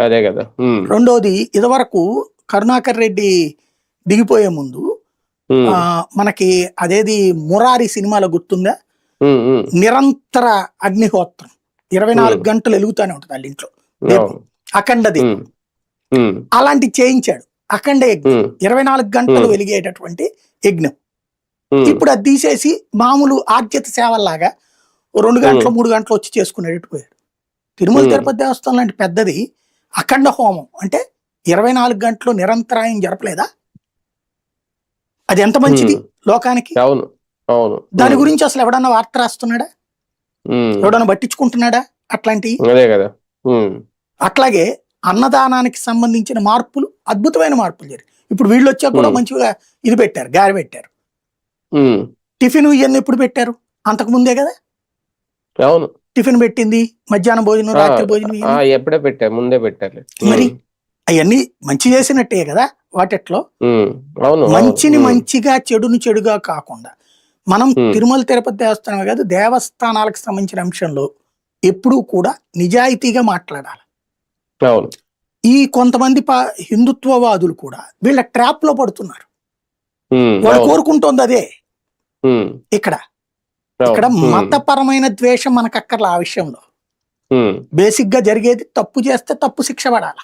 అదే కదా. రెండోది ఇదివరకు కరుణాకర్ రెడ్డి దిగిపోయే ముందు మనకి అదేది మురారి సినిమాలో గుర్తుందా, నిరంతర అగ్నిహోత్రం 24 గంటలు వెలుగుతానే ఉంటుంది వాళ్ళ ఇంట్లో దీపం, అఖండ దీపం. అలాంటి చేయించాడు, అఖండ యజ్ఞం 24 గంటలు వెలిగేటటువంటి యజ్ఞం. ఇప్పుడు అది తీసేసి మామూలు ఆర్జిత సేవల్లాగా 2 గంటలు 3 గంటలు వచ్చి చేసుకునేటట్టు పోయాడు. తిరుమల తిరుపతి దేవస్థానం లాంటి పెద్దది అఖండ హోమం అంటే 24 గంటలు నిరంతరాయం జరపలేదా? అది ఎంత మంచిది లోకానికి. దాని గురించి అసలు ఎవడన్నా వార్త రాస్తున్నాడా, ఎవడన్నా పట్టించుకుంటున్నాడా అట్లాంటి? అట్లాగే అన్నదానానికి సంబంధించిన మార్పులు, అద్భుతమైన మార్పులు జరిగాయి. ఇప్పుడు వీళ్ళు వచ్చాక కూడా మంచిగా ఇది పెట్టారు, గారి పెట్టారు. టిఫిన్ ఇవన్నీ ఎప్పుడు పెట్టారు? అంతకు ముందే కదా టిఫిన్ పెట్టింది, మధ్యాహ్నం భోజనం, రాత్రి భోజనం ఎప్పుడే పెట్టారు, ముందే పెట్టారు. మరి అవన్నీ మంచి చేసినట్టే కదా వాటిట్లో. మంచిని మంచిగా చెడుని చెడుగా కాకుండా మనం తిరుమల తిరుపతి దేవస్థానమే కాదు, దేవస్థానాలకు సంబంధించిన అంశంలో ఎప్పుడూ కూడా నిజాయితీగా మాట్లాడాలి. ఈ కొంతమంది హిందుత్వవాదులు కూడా వీళ్ళ ట్రాప్ లో పడుతున్నారు. వాళ్ళు కోరుకుంటోంది అదే. ఇక్కడ మతపరమైన ద్వేషం మనకు అక్కర్లా. ఆ విషయంలో బేసిక్ గా జరిగేది తప్పు చేస్తే తప్పు శిక్ష పడాలి.